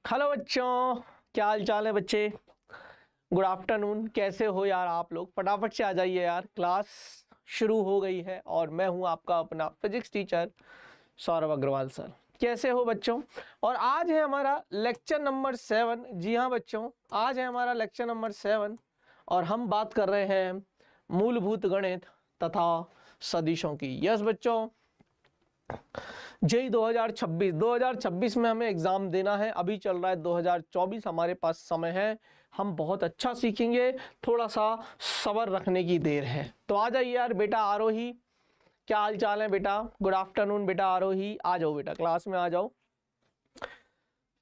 Hello बच्चों, क्या हाल चाल है बच्चे। Good afternoon. कैसे हो यार आप लोग? फटाफट से आ जाइए यार, क्लास शुरू हो गई है और मैं हूं आपका अपना physics teacher Saurabh Agarwal sir. कैसे हो बच्चों? और आज है हमारा लेक्चर नंबर 7। जी हाँ बच्चों, आज है हमारा लेक्चर नंबर 7 और हम बात कर रहे हैं मूलभूत गणित तथा सदिशों की। यस बच्चों, जेई 2026 में हमें एग्जाम देना है। अभी चल रहा है 2024, हमारे पास समय है, हम बहुत अच्छा सीखेंगे, थोड़ा सा सब्र रखने की देर है। तो आ जाइए यार बेटा आरोही, क्या हाल चाल है बेटा? गुड आफ्टरनून बेटा आरोही, आ जाओ बेटा क्लास में आ जाओ।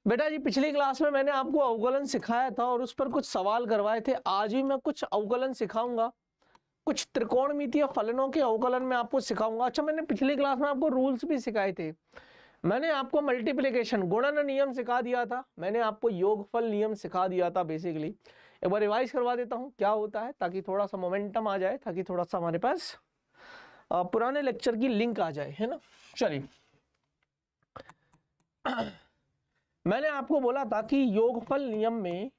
बेटा जी पिछली क्लास में मैंने आपको अवकलन सिखाया था और उस पर कुछ सवाल करवाए थे। आज भी मैं कुछ अवकलन सिखाऊंगा, कुछ त्रिकोणमितीय फलनों के अवकलन में आपको सिखाऊंगा। अच्छा, मैंने पिछली क्लास में आपको रूल्स भी सिखाए थे। मैंने आपको मल्टीप्लिकेशन गुणन नियम सिखा दिया था, मैंने आपको योगफल नियम सिखा दिया था। बेसिकली एक बार रिवाइज करवा देता हूँ क्या होता है, ताकि थोड़ा सा मोमेंटम आ जाए, ताकि थोड़ा सा हमारे पास पुराने लेक्चर की लिंक आ जाए, है ना। चलिए मैंने आपको बोला था कि योगफल नियम में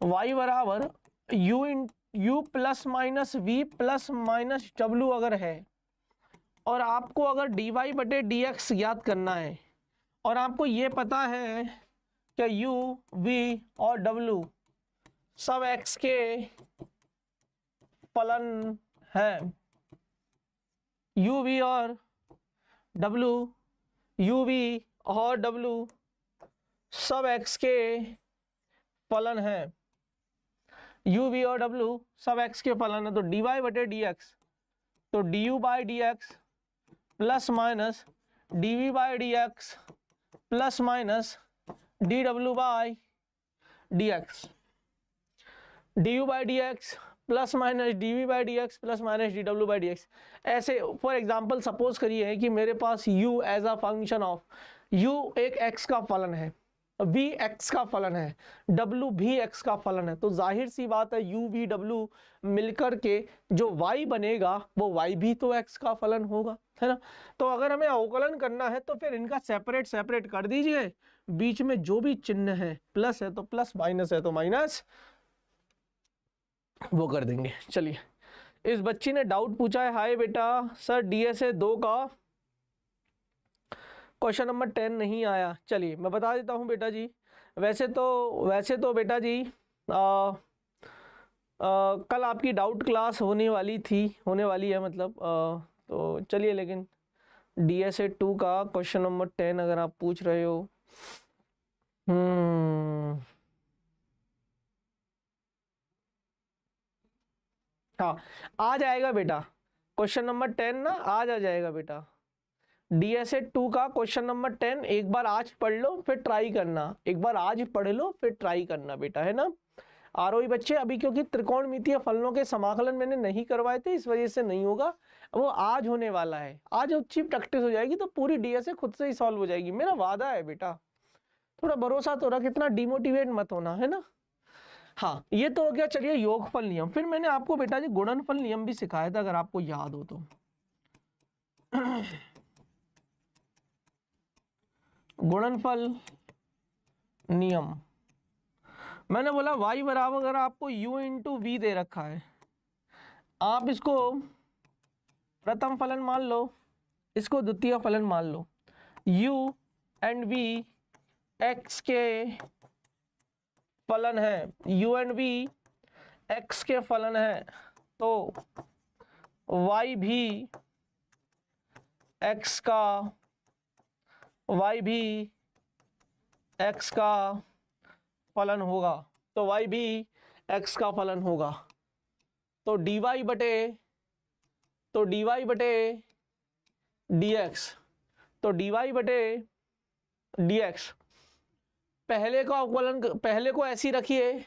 y बराबर u plus minus V plus minus W अगर है, और आपको अगर dy बटे डी एक्स याद करना है, और आपको ये पता है कि u v और w सब x के फलन है, u v और w सब x के फलन है, u v और w सब x के फलन है। तो dy बटे डी एक्स, तो du by D X plus minus dv by D X plus minus dw by D X, du by D X plus minus dv by D X plus minus dw by D X. ऐसे for example suppose करिए कि मेरे पास u as a function of u एक x का फलन है, v x का फलन है, w भी x का फलन है, तो जाहिर सी बात है u v w मिलकर के जो y बनेगा वो y भी तो x का फलन होगा, है ना। तो अगर हमें अवकलन करना है तो फिर इनका सेपरेट सेपरेट कर दीजिए, बीच में जो भी चिन्ह है, प्लस है तो प्लस, माइनस है तो माइनस, वो कर देंगे। चलिए, इस बच्ची ने डाउट पूछा है, हाय बेटा सर DSA 2 का क्वेश्चन नंबर 10 नहीं आया। चलिए मैं बता देता हूँ बेटा जी, वैसे तो बेटा जी कल आपकी डाउट क्लास होने वाली है मतलब, तो चलिए, लेकिन DSA 2 का क्वेश्चन नंबर 10 अगर आप पूछ रहे हो, हाँ आ जाएगा बेटा क्वेश्चन नंबर 10 ना, आज आ जाएगा बेटा। DSA 2 का क्वेश्चन नंबर 10 एक बार आज पढ़ लो फिर ट्राई करना, एक बार आज पढ़ लो फिर ट्राई करना बेटा, है ना। आरोही बच्चे, अभी क्योंकि त्रिकोणमितीय फलनों के समाकलन मैंने नहीं करवाए थे इस वजह से नहीं होगा, वो आज होने वाला है। आज अच्छी प्रैक्टिस हो जाएगी तो पूरी DSA खुद से ही सॉल्व हो जाएगी, मेरा वादा है बेटा। थोड़ा भरोसा तो रख, इतना डिमोटिवेट मत होना, है ना। हाँ ये तो हो गया। चलिए योगफल नियम, फिर मैंने आपको बेटा जी गुणनफल नियम भी सिखाया था अगर आपको याद हो तो। गुणनफल नियम मैंने बोला y बराबर, अगर आपको u इंटू वी दे रखा है, आप इसको प्रथम फलन मान लो, इसको द्वितीय फलन मान लो, u एंड v x के फलन है, u एंड v x के फलन है, तो y भी x का फलन होगा, तो y भी x का फलन होगा। तो dy बटे dx, तो dy बटे dx, पहले का अवकलन, पहले को ऐसी रखिए,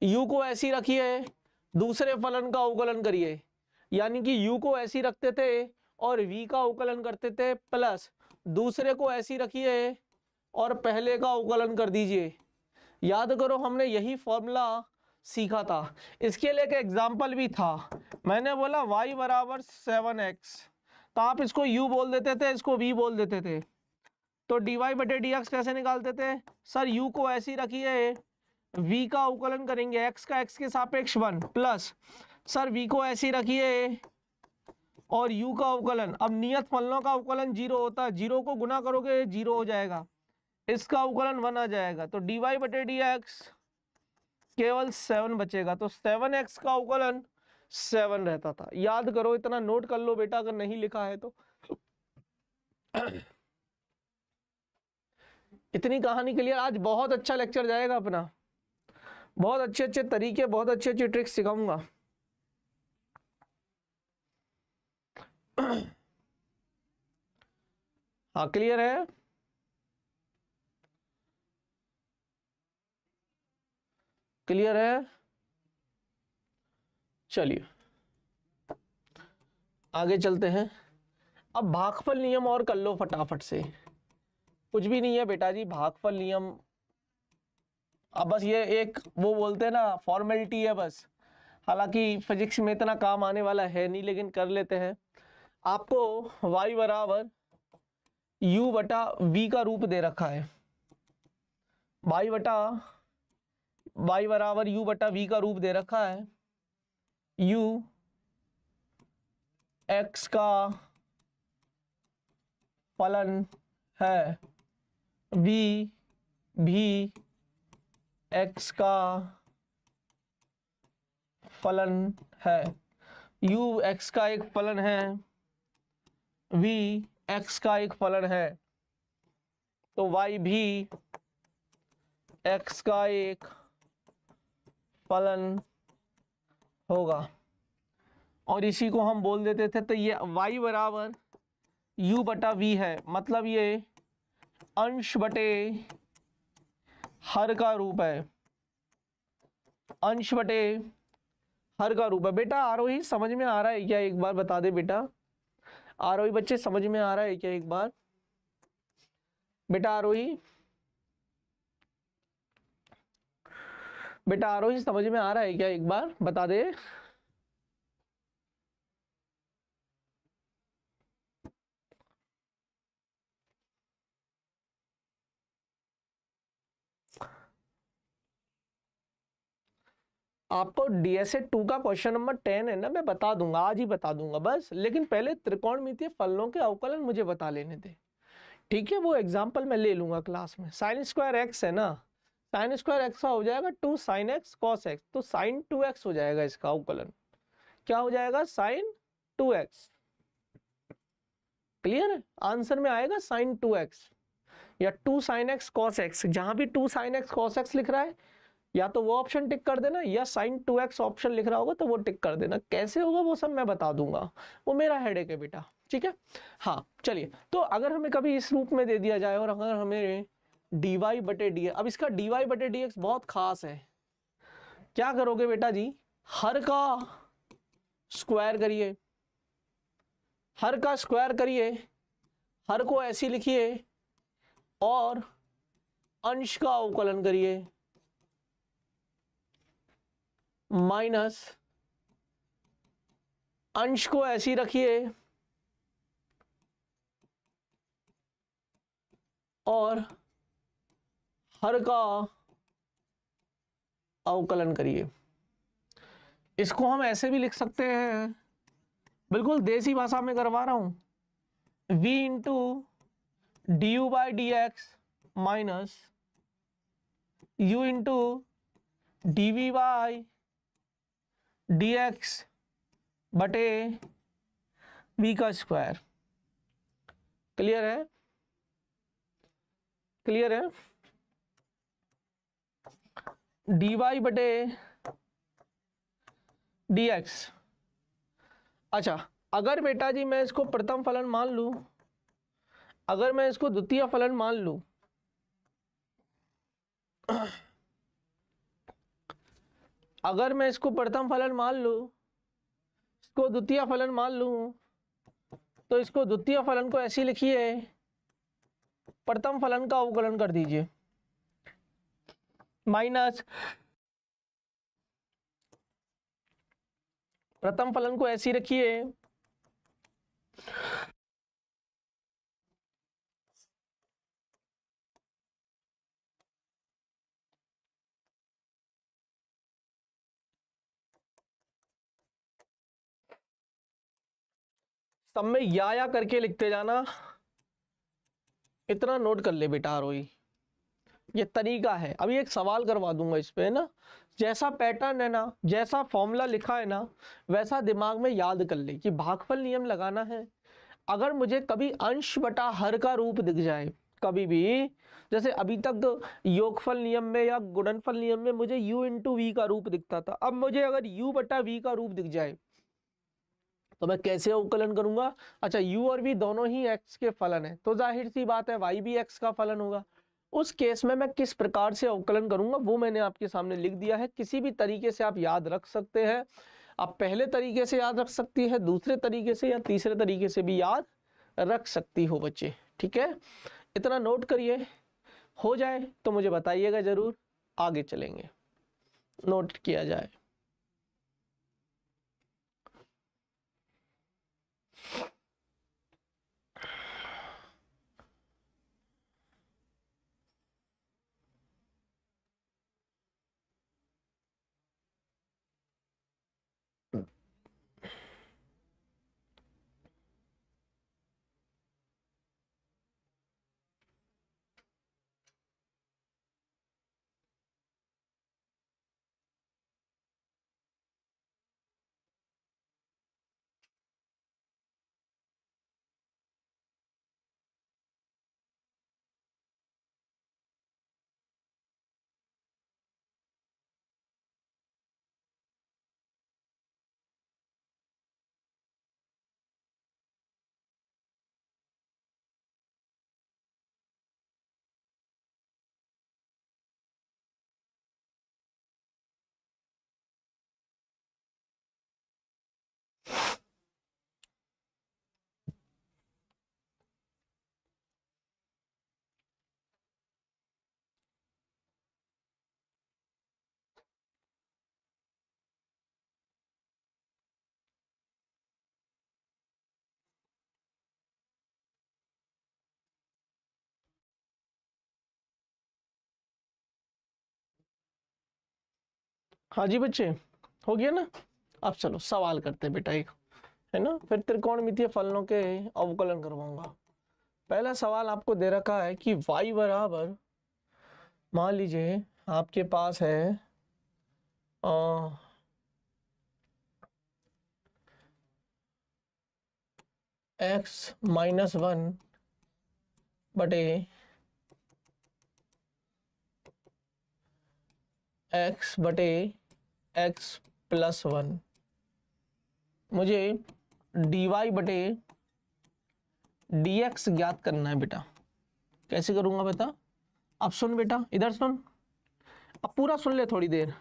u को ऐसी रखिए, दूसरे फलन का अवकलन करिए, यानी कि u को ऐसी रखते थे और v का अवकलन करते थे, प्लस दूसरे को ऐसी रखिए और पहले का अवकलन कर दीजिए। याद करो हमने यही फॉर्मूला सीखा था। इसके लिए एक एग्जाम्पल भी था, मैंने बोला y बराबर 7x, तो आप इसको u बोल देते थे, इसको v बोल देते थे। तो dy बटे dx कैसे निकालते थे सर? u को ऐसी रखिए, v का अवकलन करेंगे, x का x के सापेक्ष 1, प्लस सर v को ऐसी रखिए और u का अवकलन, अब नियत फलनों का अवकलन 0 होता है, 0 को गुना करोगे 0 हो जाएगा, इसका अवकलन 1 आ जाएगा, तो dy बटे dx केवल 7 बचेगा। तो 7x का अवकलन 7 रहता था। याद करो, इतना नोट कर लो बेटा अगर नहीं लिखा है तो। इतनी कहानी क्लियर। आज बहुत अच्छा लेक्चर जाएगा अपना, बहुत अच्छे अच्छे तरीके, बहुत अच्छी अच्छी ट्रिक्स सिखाऊंगा। हाँ क्लियर है? क्लियर है? चलिए आगे चलते हैं। अब भागफल नियम और कर लो फटाफट से। कुछ भी नहीं है बेटा जी, भागफल नियम अब बस ये एक वो बोलते हैं ना फॉर्मेलिटी है बस, हालांकि फिजिक्स में इतना काम आने वाला है नहीं, लेकिन कर लेते हैं। आपको y बराबर u बटा v का रूप दे रखा है, y बराबर u बटा v का रूप दे रखा है। u x का फलन है, v भी x का फलन है। u x का एक फलन है, v x का एक फलन है, तो y भी x का एक फलन होगा। और इसी को हम बोल देते थे, तो ये y बराबर u बटा v है, मतलब ये अंश बटे हर का रूप है, अंश बटे हर का रूप है। बेटा आरोही समझ में आ रहा है क्या? एक बार बता दे बेटा, आरोही बच्चे समझ में आ रहा है क्या? एक बार बेटा आरोही, बेटा आरोही समझ में आ रहा है क्या? एक बार बता दे। आपको DSA 2 का क्वेश्चन नंबर 10 है ना, मैं बता दूंगा, आज ही बता दूंगा बस, लेकिन पहले त्रिकोणमितीय फलनों के अवकलन मुझे बता लेने दे, ठीक है? वो एग्जांपल मैं ले लूंगा क्लास में। साइन स्क्वायर एक्स है ना, साइन स्क्वायर एक्स का हो जाएगा 2 साइन एक्स कॉस एक्स, तो साइन 2x हो जाएगा इसका अवकलन। क्या हो जाएगा? Sign 2x। क्लियर है? आंसर में आएगा साइन 2x या 2 साइन एक्स कॉस एक्स। जहां भी 2 साइन एक्स कॉस एक्स लिख रहा है, या तो वो ऑप्शन टिक कर देना, या साइन 2x ऑप्शन लिख रहा होगा तो वो टिक कर देना। कैसे होगा वो सब मैं बता दूंगा, वो मेरा हेडेक है बेटा, ठीक है? हाँ चलिए, तो अगर हमें कभी इस रूप में दे दिया जाए और अगर हमें dy बटे dx, अब इसका dy बटे dx बहुत खास है। क्या करोगे बेटा जी? हर का स्क्वायर करिए, हर का स्क्वायर करिए, हर को ऐसी लिखिए और अंश का अवकलन करिए, माइनस अंश को ऐसी रखिए और हर का अवकलन करिए। इसको हम ऐसे भी लिख सकते हैं, बिल्कुल देसी भाषा में करवा रहा हूं, v into D U by D X minus u into D V by D X बटे v का स्क्वायर। क्लियर है? क्लियर है? dy बटे dx। अच्छा, अगर बेटा जी मैं इसको प्रथम फलन मान लूं, अगर मैं इसको द्वितीय फलन मान लूं, अगर मैं इसको प्रथम फलन मान लूं, इसको इसको द्वितीय फलन मान लूं तो इसको द्वितीय फलन को ऐसे लिखिए, प्रथम फलन का अवकलन कर दीजिए, माइनस प्रथम फलन को ऐसे रखिए, सब में या करके लिखते जाना। इतना नोट कर ले बेटा रोई, ये तरीका है। अभी एक सवाल करवा दूंगा इस पे ना, जैसा पैटर्न है ना, जैसा फॉर्मूला लिखा है ना, वैसा दिमाग में याद कर ले कि भागफल नियम लगाना है। अगर मुझे कभी अंश बटा हर का रूप दिख जाए कभी भी, जैसे अभी तक तो योगफल नियम में या गुणनफल नियम में मुझे u इंटू वी का रूप दिखता था, अब मुझे अगर u बटा वी का रूप दिख जाए तो मैं कैसे अवकलन करूंगा? अच्छा, u और v दोनों ही x के फलन है, तो जाहिर सी बात है y भी x का फलन होगा। उस केस में मैं किस प्रकार से अवकलन करूंगा वो मैंने आपके सामने लिख दिया है। किसी भी तरीके से आप याद रख सकते हैं। आप पहले तरीके से याद रख सकती है, दूसरे तरीके से या तीसरे तरीके से भी याद रख सकती हो बच्चे, ठीक है? इतना नोट करिए, हो जाए तो मुझे बताइएगा जरूर, आगे चलेंगे। नोट किया जाए। हाँ जी बच्चे, हो गया ना? अब चलो सवाल करते हैं बेटा एक, है ना? फिर त्रिकोणमितीय फलनों के अवकलन करवाऊंगा। पहला सवाल आपको दे रखा है कि y बराबर, मान लीजिए आपके पास है x माइनस 1 बटे x बटे x प्लस 1, मुझे dy बटे dx ज्ञात करना है बेटा। कैसे करूंगा बेटा? अब सुन बेटा, इधर सुन, अब पूरा सुन ले थोड़ी देर।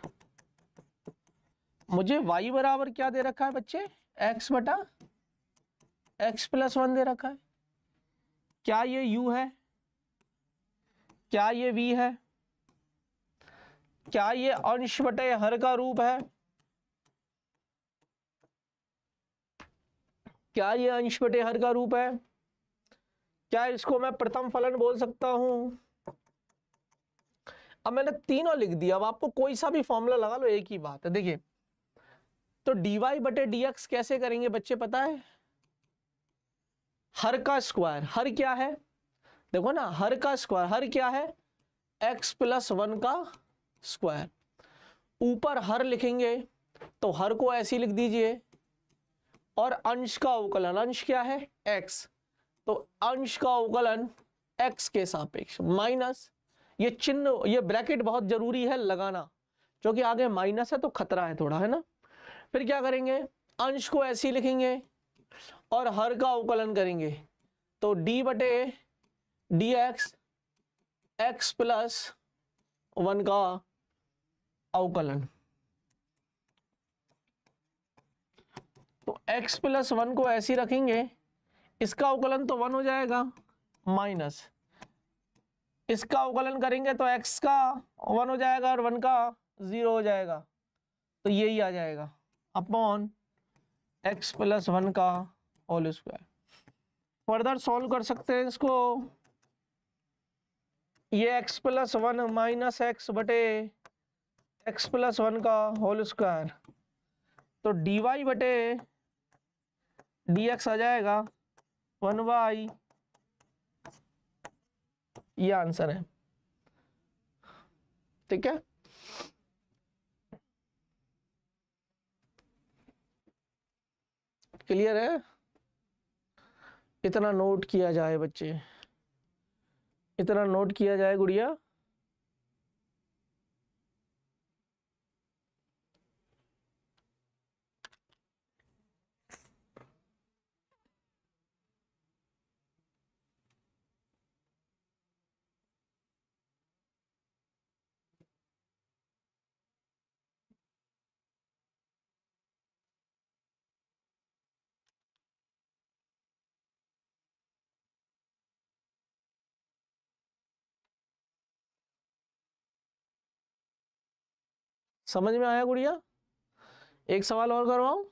मुझे y बराबर क्या दे रखा है बच्चे? x बटा x प्लस 1 दे रखा है। क्या ये u है? क्या ये v है? क्या ये अंश बटे हर का रूप है? क्या ये अंश बटे हर का रूप है? क्या इसको मैं प्रथम फलन बोल सकता हूं? अब मैंने तीनों लिख दिया, अब आपको कोई सा भी फॉर्मूला लगा लो, एक ही बात है। देखिए, तो dy बटे dx कैसे करेंगे बच्चे पता है? हर का स्क्वायर, हर क्या है? देखो ना, हर का स्क्वायर, हर क्या है? x प्लस 1 का स्क्वायर। ऊपर हर लिखेंगे तो हर को ऐसे लिख दीजिए, और अंश का अवकलन, अंश क्या है? x, तो अंश का अवकलन x के सापेक्ष माइनस, ये चिन्ह, ये ब्रैकेट बहुत जरूरी है लगाना, क्योंकि आगे माइनस है तो खतरा है थोड़ा, है ना? फिर क्या करेंगे? अंश को ऐसे लिखेंगे और हर का अवकलन करेंगे, तो d बटे dx x प्लस 1 का अवकलन। तो x प्लस 1 को ऐसे ही रखेंगे, इसका अवकलन तो 1 हो जाएगा, माइनस इसका अवकलन करेंगे तो x का 1 हो जाएगा और 1 का 0 हो जाएगा, तो यही आ जाएगा अपॉन x प्लस 1 का होल स्क्वायर। फर्दर सॉल्व कर सकते हैं इसको, ये x प्लस 1 माइनस एक्स बटे x प्लस 1 का होल स्क्वायर, तो dy बटे dx आ जाएगा 1/, ये आंसर है। ठीक है, क्लियर है? इतना नोट किया जाए बच्चे, इतना नोट किया जाए गुड़िया। समझ में आया गुड़िया? एक सवाल और करवाऊं?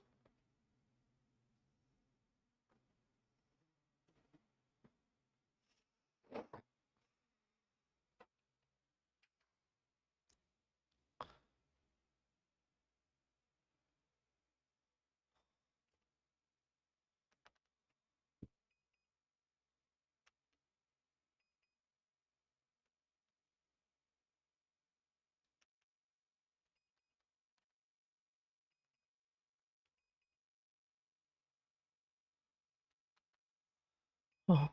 हाँ।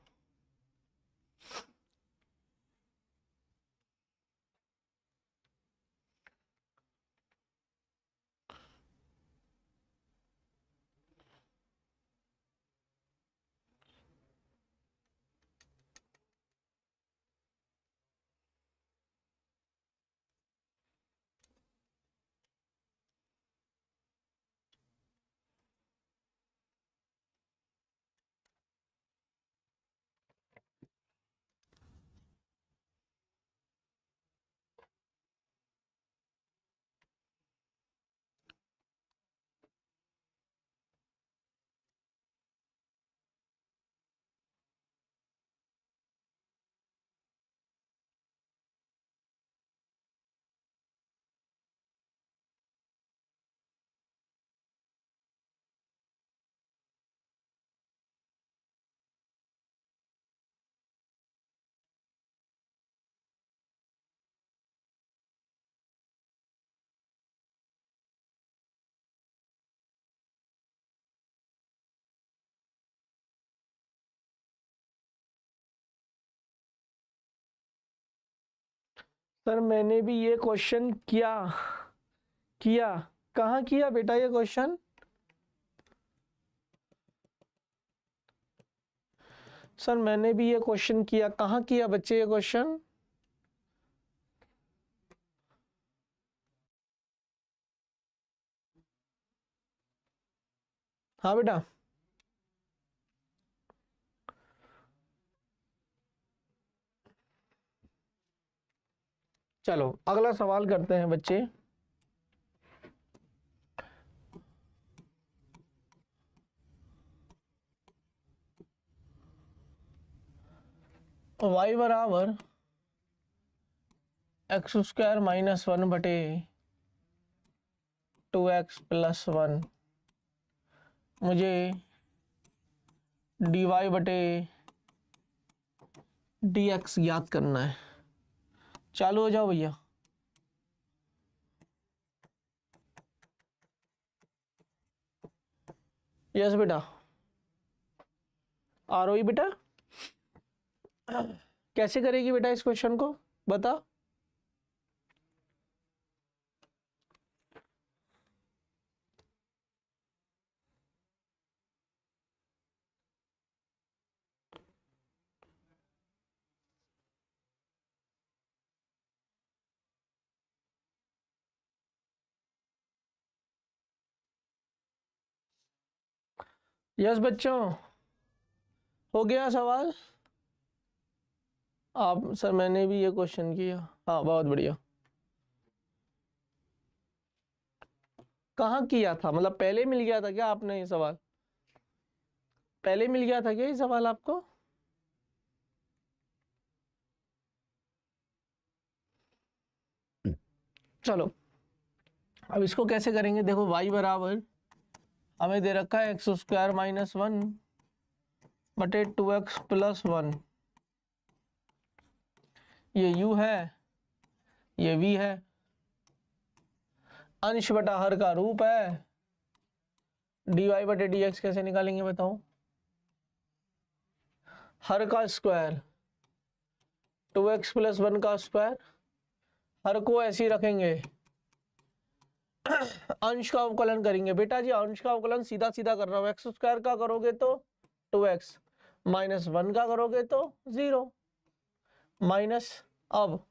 सर मैंने भी ये क्वेश्चन किया किया कहाँ किया बेटा ये क्वेश्चन? सर मैंने भी ये क्वेश्चन किया, कहाँ किया बच्चे ये क्वेश्चन? हाँ बेटा, चलो अगला सवाल करते हैं बच्चे। y बराबर एक्स स्क्वायर माइनस 1 बटे 2x प्लस 1, मुझे dy बटे dx ज्ञात करना है। चालू हो जाओ भैया। यस बेटा, आरोही बेटा कैसे करेगी बेटा इस क्वेश्चन को बता। यस बच्चों, हो गया सवाल? आप सर मैंने भी ये क्वेश्चन किया। हाँ बहुत बढ़िया। कहाँ किया था, मतलब पहले मिल गया था क्या आपने ये सवाल? पहले मिल गया था क्या ये सवाल आपको? चलो अब इसको कैसे करेंगे, देखो y बराबर हमें दे रखा है एक्स स्क्वायर माइनस 1 बटे 2x प्लस 1। ये u है, ये v है, अंश बटा हर का रूप है। dy बटे dx कैसे निकालेंगे बताओ? हर का स्क्वायर 2x प्लस 1 का स्क्वायर, हर को ऐसे ही रखेंगे, अंश का अवकलन करेंगे। बेटा जी अंश का अवकलन सीधा सीधा कर रहा हूं, एक्स स्क्वायर का करोगे तो 2x माइनस 1 का करोगे तो 0 माइनस, अब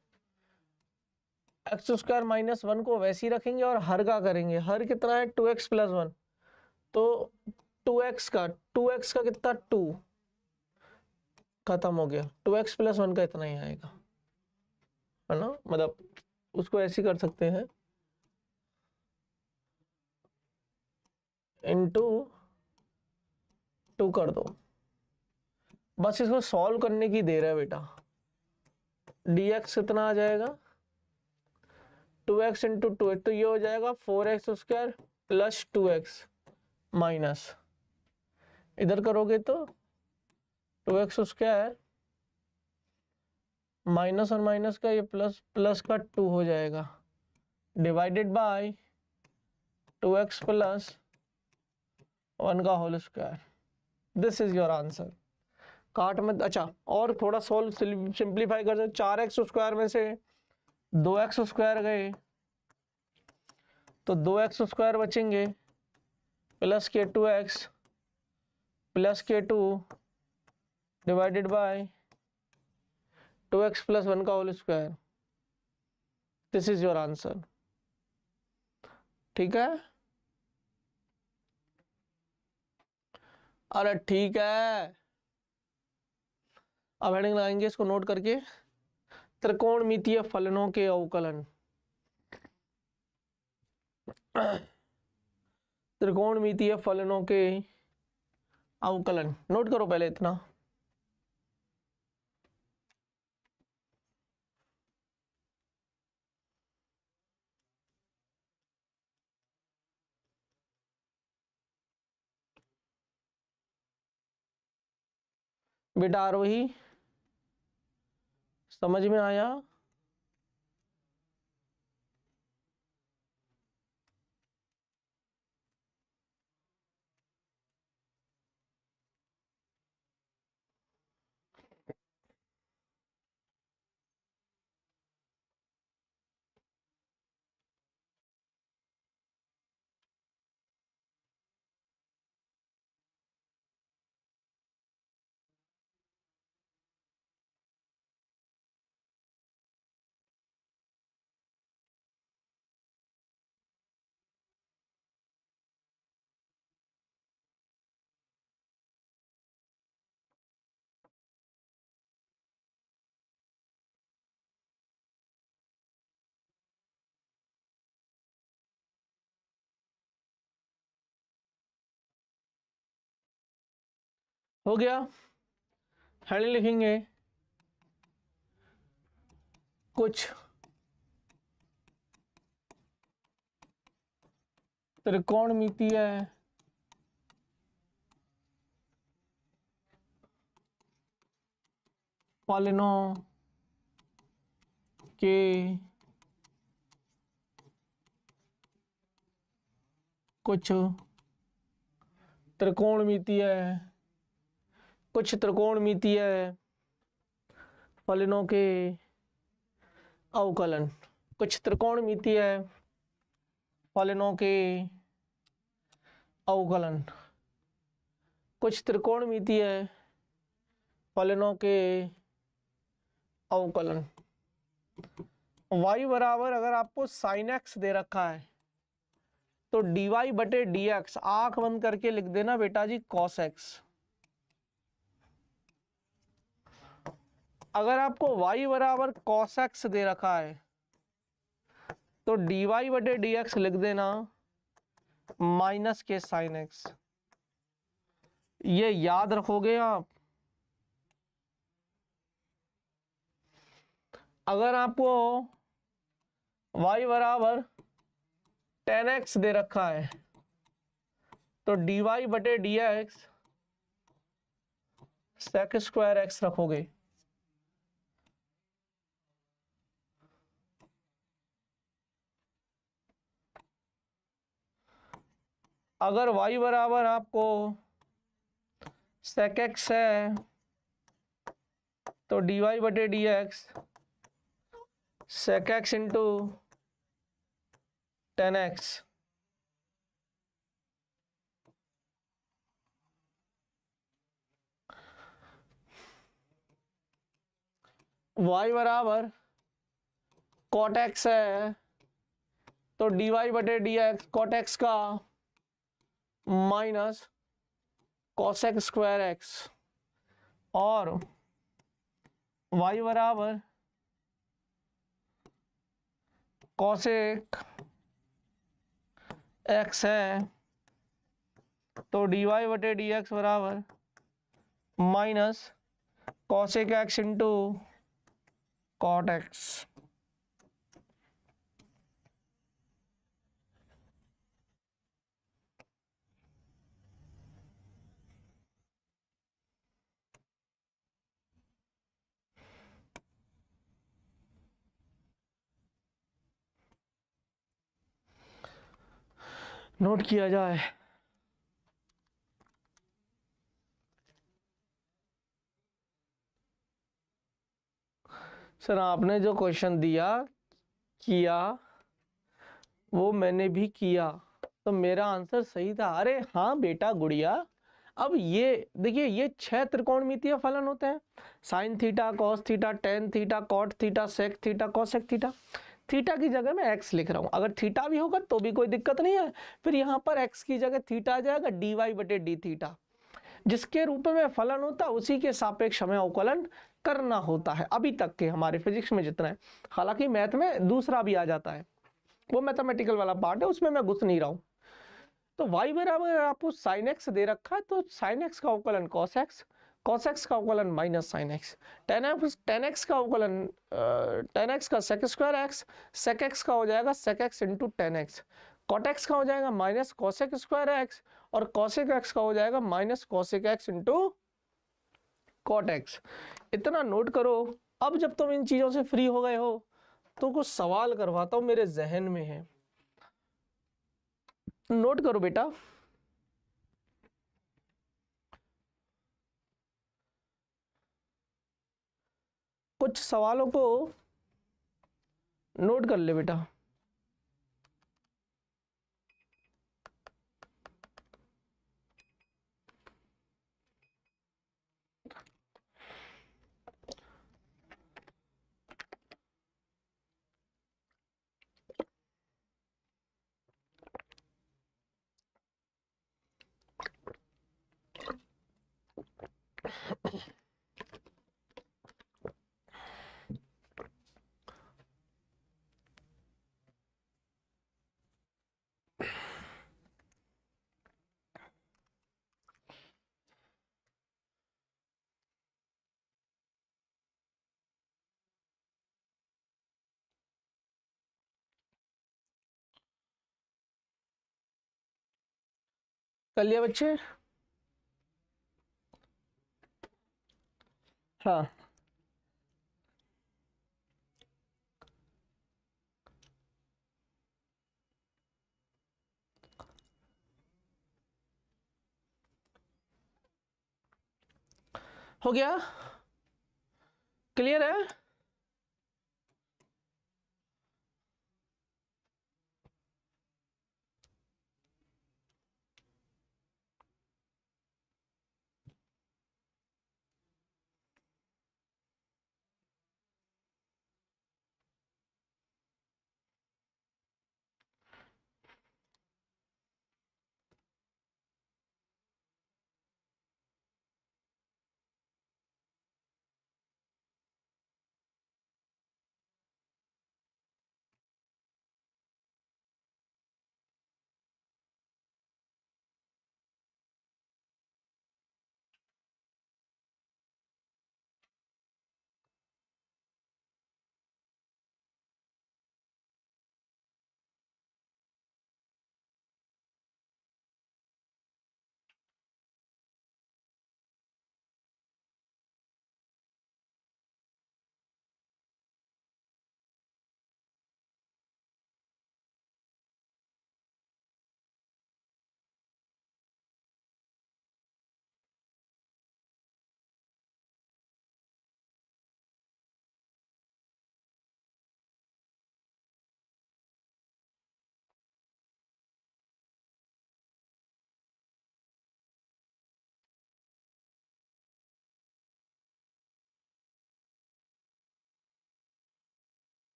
एक्स स्क्वायर माइनस 1 को वैसे ही रखेंगे और हर का करेंगे। हर कितना है 2x प्लस 1, तो 2x का कितना 2, खत्म हो गया। 2x प्लस 1 का इतना ही आएगा, है ना, मतलब उसको ऐसे ही कर सकते हैं, इनटू 2 कर दो। बस इसको सॉल्व करने की देर है बेटा। dx कितना आ जाएगा 2x इंटू 2, तो ये हो जाएगा 4x square plus 2x minus, इधर करोगे तो 2x स्क्वायर माइनस और माइनस का ये प्लस, प्लस का 2 हो जाएगा, डिवाइडेड बाय 2x प्लस 1 का whole square. This is your answer. काट में, अच्छा और थोड़ा सॉल्व सिंप्लीफाई कर सकते। 4x स्क्वायर में से 2x स्क्वायर गए तो 2x स्क्वायर बचेंगे, प्लस के 2x प्लस के 2 डिवाइडेड बाय 2x प्लस 1 का whole square. This is your answer. ठीक है, अरे ठीक है। अब हेडिंग लगाएंगे इसको नोट करके, त्रिकोणमितीय फलनों के अवकलन। त्रिकोणमितीय फलनों के अवकलन नोट करो पहले इतना। बेटा आरोही समझ में आया? हो गया। हेडिंग लिखेंगे कुछ त्रिकोणमितीय फलनों के कुछ त्रिकोणमितीय फलनों के अवकलन। कुछ त्रिकोणमितीय फलनों के अवकलन। कुछ त्रिकोणमितीय फलनों के अवकलन। y बराबर अगर आपको sin x दे रखा है तो dy बटे dx, आंख बंद करके लिख देना बेटा जी cos x। अगर आपको y बराबर cos x दे रखा है तो dy बटे dx लिख देना माइनस के साइन x। ये याद रखोगे आप। अगर आपको y बराबर tan x दे रखा है तो dy बटे dx sec स्क्वायर x रखोगे। अगर y बराबर आपको sec x है तो dy बटे dx sec x into tan x। y बराबर cot x है तो dy बटे dx cot x का माइनस cosec स्क्वायर x, और y बराबर cosec x है तो dy बटे dx बराबर minus cosec x into cot x। Note किया जाए। सर आपने जो क्वेश्चन दिया किया वो मैंने भी किया तो मेरा आंसर सही था। अरे हाँ बेटा गुड़िया, अब ये देखिए ये 6 त्रिकोणमितीय फलन होते हैं, sine theta, cos theta, tan theta, cot theta, sec theta, cosec theta. Theta की जगह मैं एक्स लिख रहा हूँ, अगर थीटा भी होगा तो भी कोई दिक्कत नहीं है। फिर यहाँ पर एक्स की जगह थीटा आ जाएगा, डी वाई बटे डी थीटा। जिसके रूप में फलन होता है उसी के सापेक्ष हमें अवकलन करना होता है। अभी तक के हमारे फिजिक्स में जितना है, हालांकि मैथ में दूसरा भी आ जाता है, वो मैथमेटिकल वाला पार्ट है, उसमें मैं घुस नहीं रहा हूँ। तो y बराबर आपको sin x दे रखा है तो sin x का अवकलन cos x, cos x का अवकलन minus sin x, tan x का अवकलन tan x का sec square x, sec x का हो जाएगा sec x into tan x, cot x का हो जाएगा माइनस cosec स्क्वायर x, और cosec x का हो जाएगा minus cosec x into cot x। इतना नोट करो। अब जब तुम इन चीजों से फ्री हो गए हो तो कुछ सवाल करवाता हूं, मेरे जहन में है, नोट करो बेटा। कुछ सवालों को नोट कर ले बेटा। कर लिया बच्चे? हाँ हो गया, क्लियर है?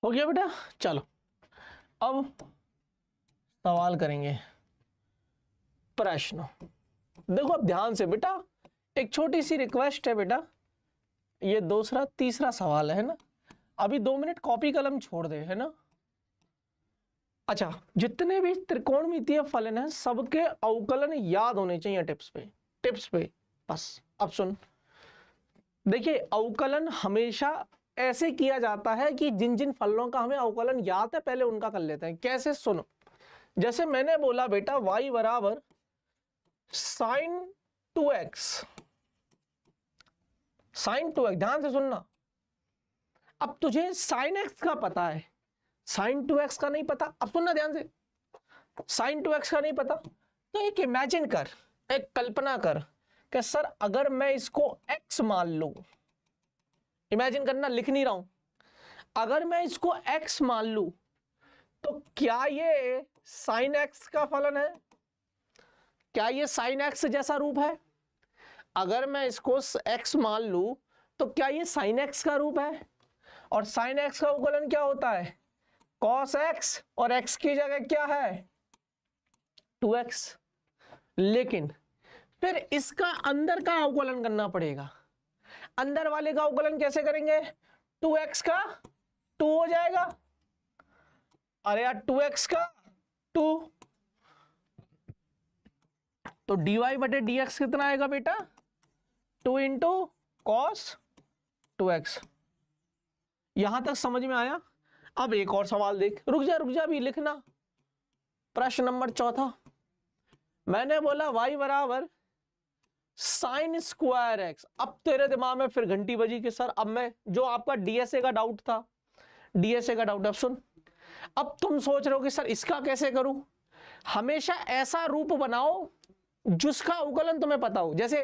हो गया बेटा। चलो अब सवाल करेंगे, प्रश्न। देखो अब ध्यान से बेटा, एक छोटी सी रिक्वेस्ट है बेटा, ये दूसरा तीसरा सवाल है ना, अभी 2 मिनट कॉपी कलम छोड़ दे, है ना। अच्छा, जितने भी त्रिकोणमितीय फलन हैं सबके अवकलन याद होने चाहिए टिप्स पे बस। अब सुन, देखिए अवकलन हमेशा ऐसे किया जाता है कि जिन जिन फलनों का हमें अवकलन याद है पहले उनका कर लेते हैं। कैसे, सुनो। जैसे मैंने बोला बेटा y बराबर साइन 2x, साइन 2x, ध्यान से सुनना। अब तुझे साइन x का पता है, साइन 2x का नहीं पता। अब सुनना ध्यान से, साइन 2x का नहीं पता तो एक इमेजिन कर, एक कल्पना कर कि सर अगर मैं इसको x मान लूं, इमेजिन करना, लिख नहीं रहा हूं, अगर मैं इसको x मान लूं तो क्या ये साइन x का फलन है? क्या ये साइन x जैसा रूप है? अगर मैं इसको x मान लूं तो क्या ये साइन x का रूप है? और साइन x का अवकलन क्या होता है? cos x, और x की जगह क्या है? 2x। लेकिन फिर इसका अंदर का अवकलन करना पड़ेगा। अंदर वाले का अवकलन कैसे करेंगे? 2x का 2 हो जाएगा। अरे यार 2x का 2, तो dy बटे dx कितना आएगा बेटा? 2 इंटू कॉस 2x। यहां तक समझ में आया? अब एक और सवाल देख, रुक जा अभी लिखना। प्रश्न नंबर 4, मैंने बोला y बराबर साइन स्क्वायर x। अब तेरे दिमाग में फिर घंटी बजी कि सर अब मैं, जो आपका डीएसए का डाउट था, डीएसए का डाउट, अब सुन, अब तुम सोच रहे हो कि सर इसका कैसे करूं। हमेशा ऐसा रूप बनाओ जिसका अवकलन तुम्हें पता हो। जैसे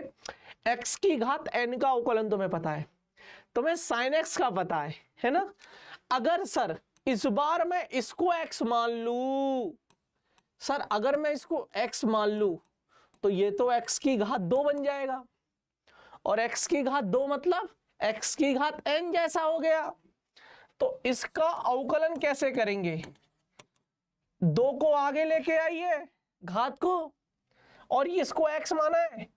x की घात n का अवकलन तुम्हें पता है, तुम्हें साइन x का पता है ना। अगर सर इस बार मैं इसको x मान लू, सर अगर मैं इसको x मान लू तो ये तो x की घात 2 बन जाएगा, और x की घात 2 मतलब x की घात n जैसा हो गया। तो इसका अवकलन कैसे करेंगे? 2 को आगे लेके आइए घात को, और इसको x माना है,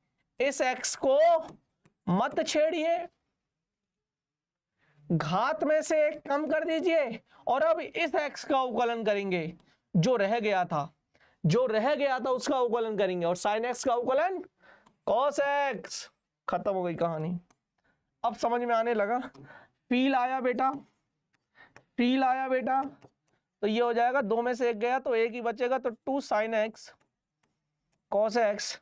इस x को मत छेड़िए, घात में से एक कम कर दीजिए, और अब इस x का अवकलन करेंगे, जो रह गया था उसका अवकलन करेंगे, और साइन x का अवकलन cos x। खत्म हो गई कहानी। अब समझ में आने लगा? फील आया बेटा? फील आया बेटा? तो ये हो जाएगा, 2 में से एक गया तो एक ही बचेगा, तो 2 साइन x cos x,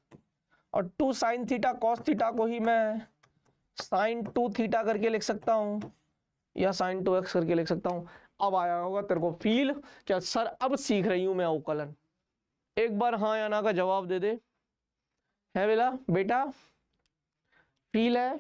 और 2 साइन थीटा cos थीटा को ही मैं साइन 2 थीटा करके लिख सकता हूं, या साइन 2x करके लिख सकता हूं। अब आया होगा तेरे को फील, क्या सर अब सीख रही हूं मैं अवकलन। एक बार हाँ या ना का जवाब दे दे। है बेला बेटा? फील है?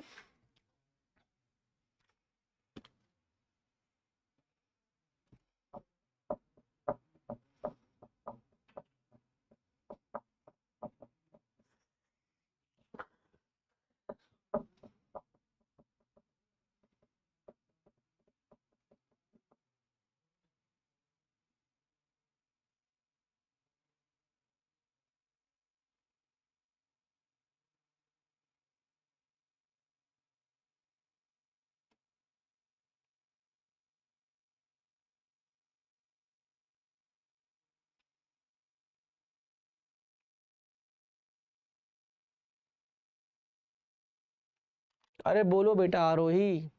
अरे बोलो बेटा आरोही,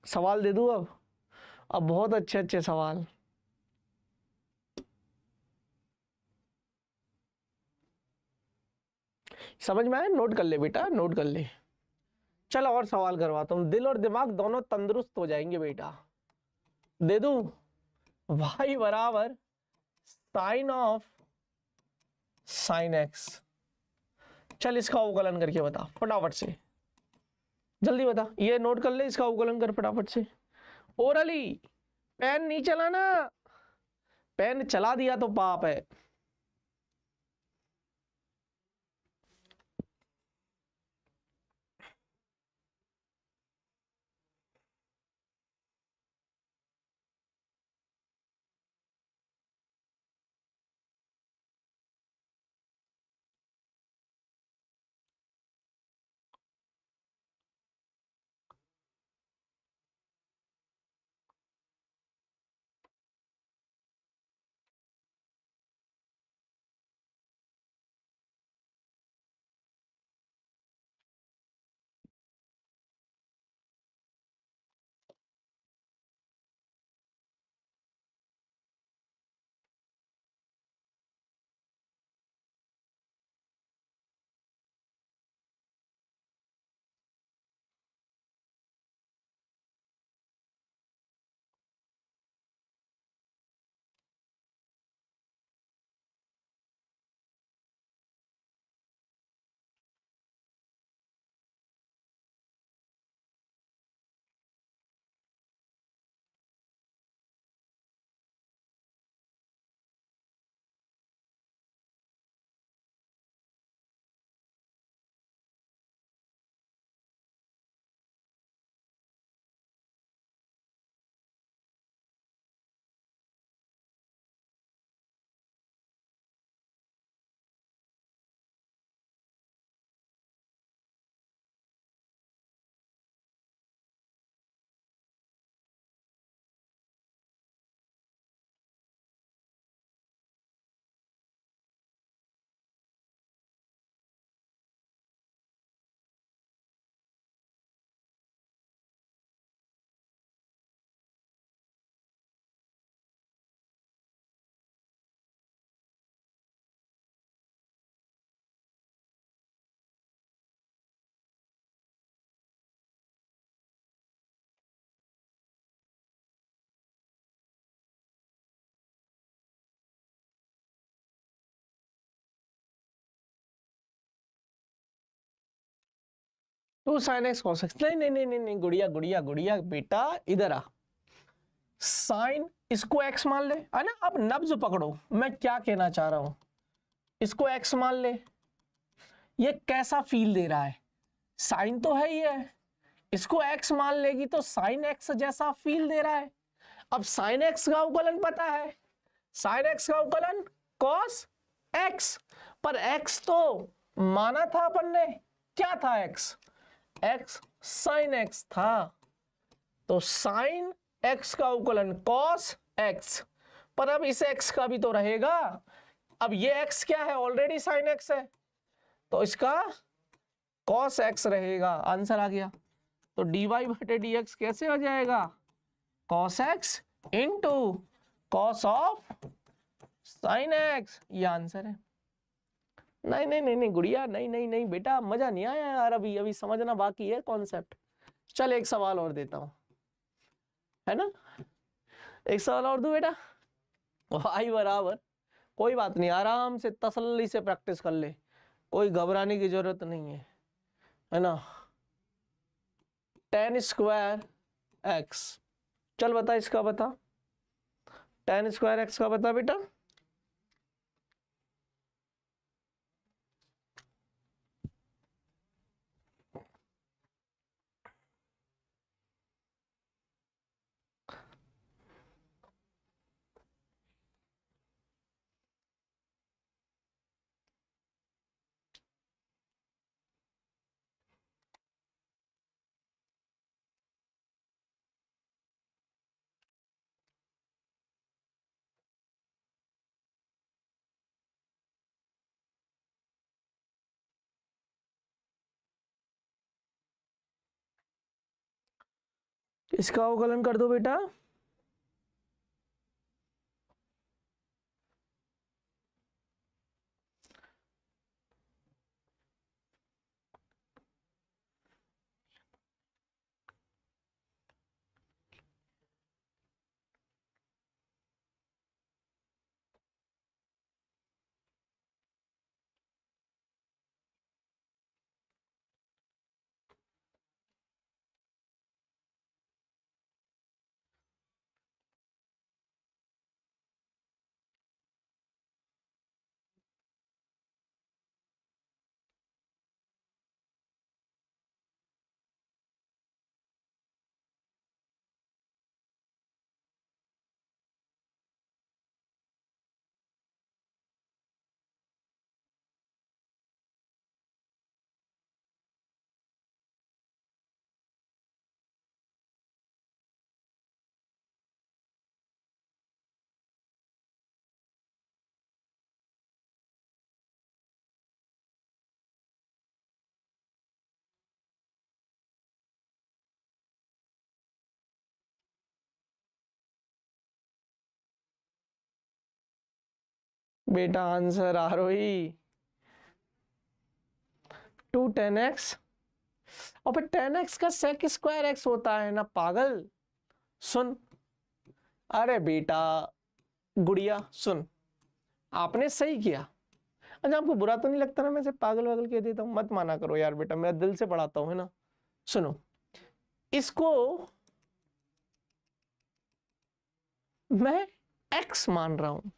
सवाल दे दूं अब बहुत अच्छे अच्छे सवाल। समझ में आया? नोट कर ले बेटा, नोट कर ले। चलो और सवाल करवाता हूं, दिल और दिमाग दोनों तंदुरुस्त हो जाएंगे बेटा। दे दूं? y बराबर साइन ऑफ साइन x। चल इसका अवकलन करके बता फटाफट से, जल्दी बता। ये नोट कर ले, इसका अवकलन कर फटाफट से। ओरली, पेन नहीं चलाना, पेन चला दिया तो पाप है। 2 sin x cos x, नहीं नहीं नहीं नहीं नहीं, गुड़िया गुड़िया गुड़िया बेटा इधर आ। साइन इसको x मान ले, है ना। अब नब्ज पकड़ो, मैं क्या कहना चाह रहा हूं। इसको x मान ले, ये कैसा फील दे रहा है, साइन तो है ही है, इसको x मान लेगी तो साइन x जैसा फील दे रहा है। अब साइन x का अवकलन पता है, साइन x का अवकलन cos x, पर x तो माना था अपन ने, क्या था x, x साइन x था, तो साइन x का अवकलन cos x, पर अब इस x का भी तो रहेगा। अब ये x क्या है, ऑलरेडी साइन x है, तो इसका cos x रहेगा। आंसर आ गया। तो dy बटे dx कैसे हो जाएगा, cos x into cos of sine x, ये आंसर है। नहीं नहीं नहीं नहीं गुड़िया, नहीं नहीं नहीं बेटा, मजा नहीं आया यार, अभी अभी समझना बाकी है कॉन्सेप्ट। चल एक सवाल और देता हूं, है ना, एक सवाल और दूं बेटा। y बराबर, कोई बात नहीं, आराम से तसल्ली से प्रैक्टिस कर ले, कोई घबराने की जरूरत नहीं है ना। tan स्क्वायर x, चल बता इसका बता, tan स्क्वायर x का बता बेटा। इसका अवकलन कर दो बेटा। बेटा आंसर आरोही 2 tan x, और फिर tan x का sec स्क्वायर x होता है ना पागल। सुन, अरे बेटा गुड़िया सुन, आपने सही किया। अच्छा आपको बुरा तो नहीं लगता ना मैं से पागल वागल कह देता हूँ, मत माना करो यार बेटा, मैं दिल से पढ़ाता हूँ, है ना। सुनो, इसको मैं x मान रहा हूं,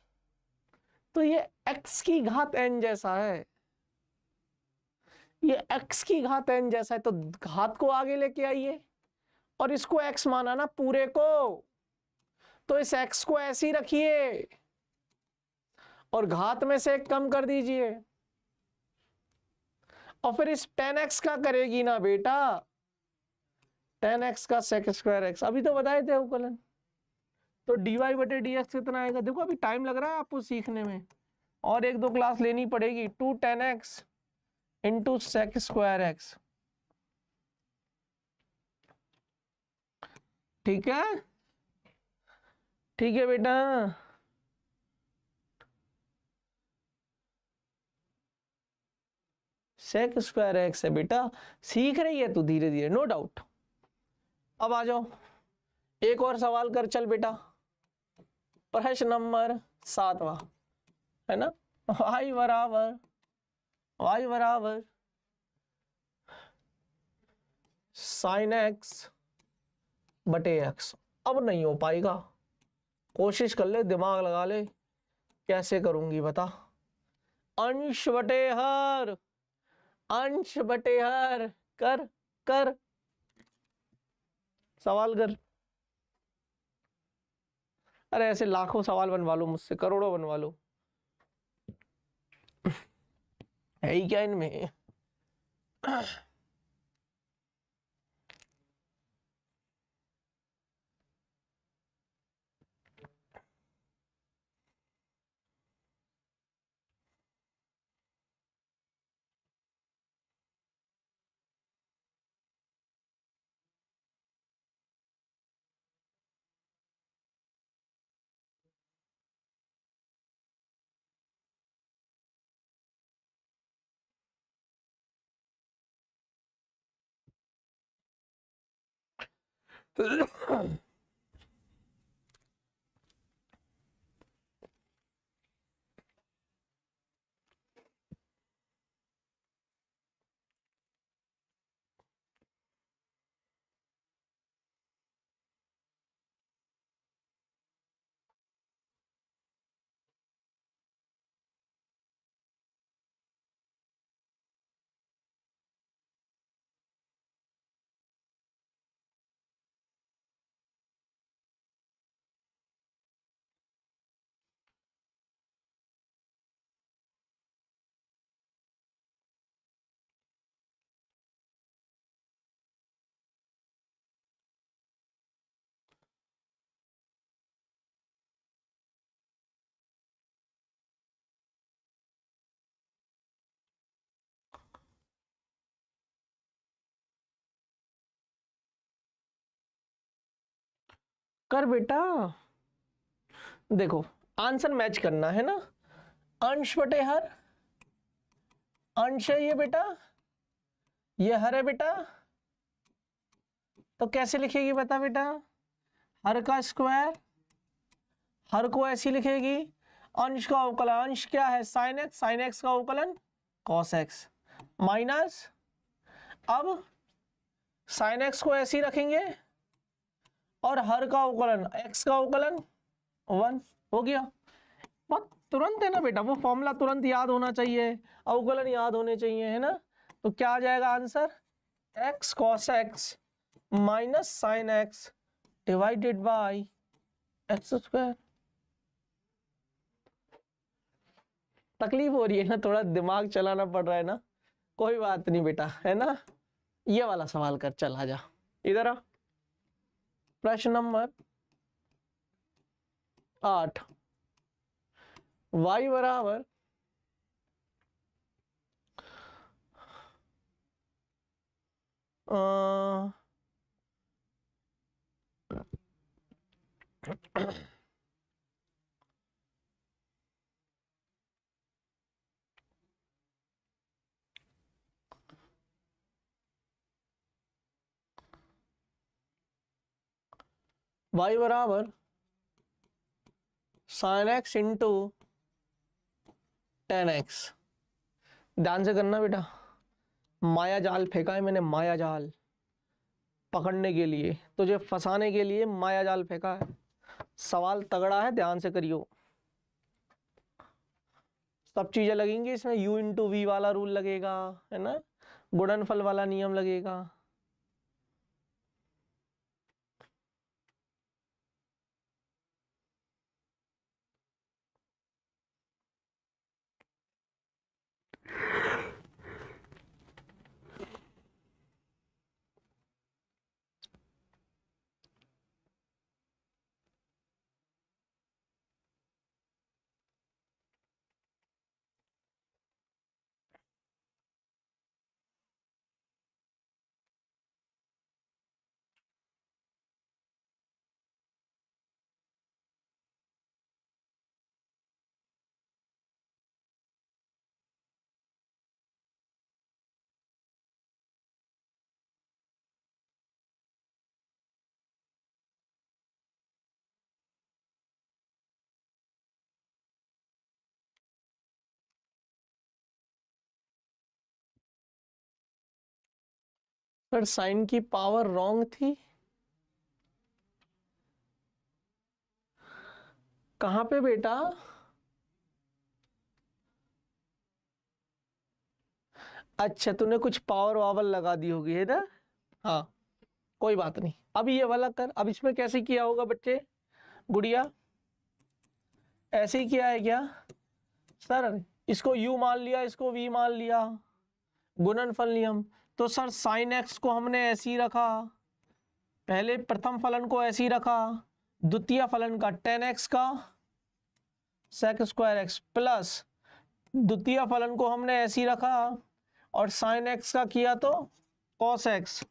तो ये x की घात n जैसा है, ये x की घात n जैसा है, तो घात को आगे लेके आइए, और इसको x माना ना पूरे को, तो इस x को ऐसे ही रखिए और घात में से एक कम कर दीजिए, और फिर इस tan x का करेगी ना बेटा, tan x का sec स्क्वायर x, अभी तो बताए थे अवकलन। तो dy बटे dx कितना आएगा, देखो अभी टाइम लग रहा है आपको सीखने में, और एक दो क्लास लेनी पड़ेगी। 2 tan x into sec square x, ठीक है, ठीक है बेटा। sec स्क्वायर x है बेटा, सीख रही है तू धीरे धीरे, नो डाउट। अब आ जाओ, एक और सवाल कर चल बेटा, प्रश्न नंबर 7वां, है ना। y बराबर साइन एक्स बटे एक्स। अब नहीं हो पाएगा, कोशिश कर ले, दिमाग लगा ले, कैसे करूंगी बता। अंश बटे हर, अंश बटे हर, कर कर सवाल कर। अरे ऐसे लाखों सवाल बनवा लो मुझसे, करोड़ों बनवा लो, है ही क्या इनमें। कर बेटा, देखो आंसर मैच करना है ना। अंश बटे हर, अंश है ये बेटा, ये हर है बेटा, तो कैसे लिखेगी बता बेटा। हर का स्क्वायर, हर को ऐसी लिखेगी। अंश का अवकलन, अंश क्या है साइन एक्स, साइन एक्स का अवकलन कॉस एक्स माइनस, अब साइन एक्स को ऐसी रखेंगे और हर का अवकलन एक्स का अवकलन 1 हो गया। बहुत तुरंत है ना बेटा, वो फॉर्मूला तुरंत याद होना चाहिए, अवकलन याद होने चाहिए, है ना। तो क्या आ जाएगा answer, x cos x minus sine x divided by x square. तकलीफ हो रही है ना, थोड़ा दिमाग चलाना पड़ रहा है ना, कोई बात नहीं बेटा, है ना। ये वाला सवाल कर, चल आजा इधर आ। प्रश्न नंबर 8, y बराबर y बराबर sine x into ten x. ध्यान से करना बेटा, माया जाल फेंका है मैंने, माया जाल पकड़ने के लिए, तुझे फंसाने के लिए माया जाल फेंका है। सवाल तगड़ा है, ध्यान से करियो। सब चीजें लगेंगी इसमें, u इंटू वी वाला रूल लगेगा, है ना, गुणनफल वाला नियम लगेगा। सर साइन की पावर रॉन्ग थी, कहाँ पे बेटा? अच्छा तूने कुछ पावर वावर लगा दी होगी है ना। हाँ कोई बात नहीं, अब ये वाला कर। अब इसमें कैसे किया होगा बच्चे, गुड़िया? ऐसे ही किया है क्या सर? इसको u मान लिया, इसको v मान लिया, गुणनफल नियम। तो सर साइन x को हमने ऐसे ही रखा, पहले प्रथम फलन को ऐसे ही रखा, द्वितीय फलन का टेन एक्स का सेक स्क्वायर एक्स प्लस द्वितीय फलन को हमने ऐसे ही रखा और साइन एक्स का किया तो कॉस एक्स।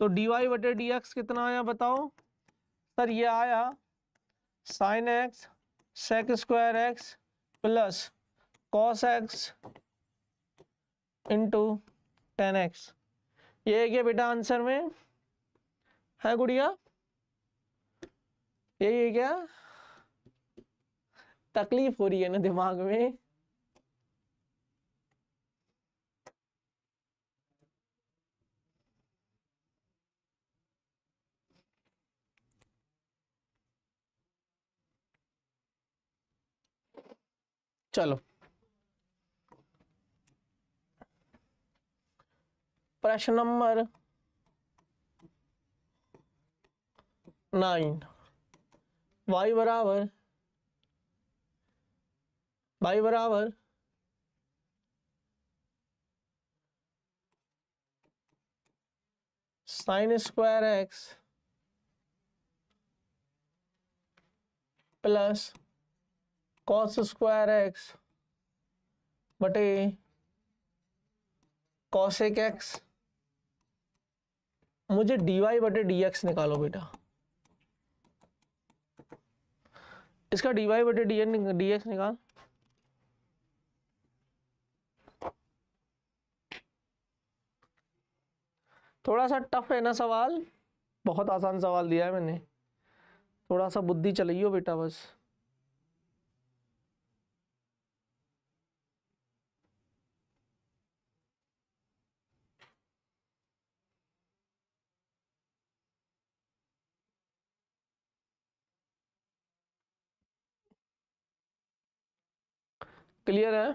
तो डी वाई बटे डी एक्स कितना आया बताओ सर? ये आया sine x sec square x plus cos x into ten x. ये है क्या बेटा आंसर में? है गुड़िया? यही है क्या? तकलीफ हो रही है ना दिमाग में? चलो प्रश्न नंबर 9। y बराबर y बराबर sine square x plus cos square x बटे कॉसेक एक्स। मुझे डी वाई बटे डी एक्स निकालो बेटा। इसका डी वाई बटे डी एक्स निकाल। थोड़ा सा टफ है ना सवाल, बहुत आसान सवाल दिया है मैंने, थोड़ा सा बुद्धि चलाइयो बेटा बस। क्लियर है?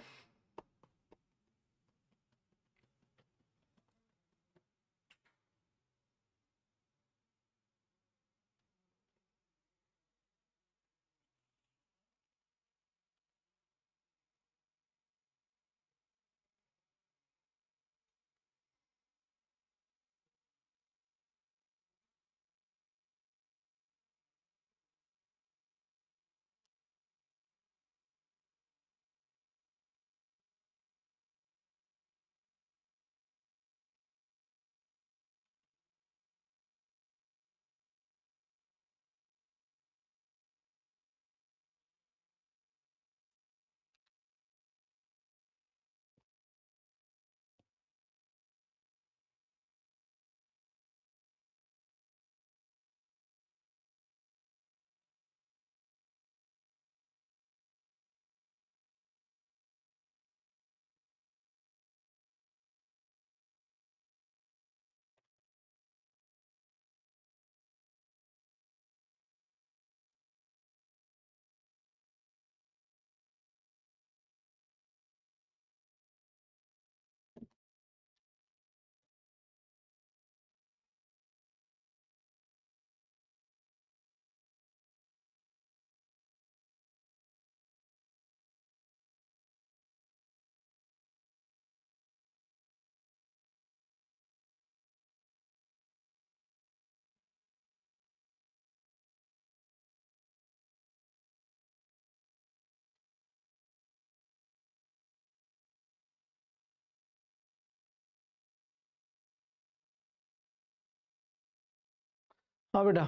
हाँ बेटा।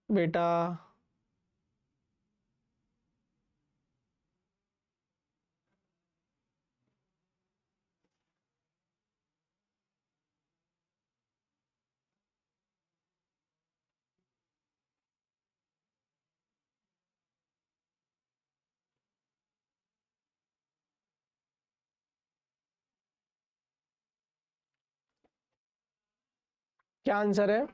बेटा क्या आंसर है?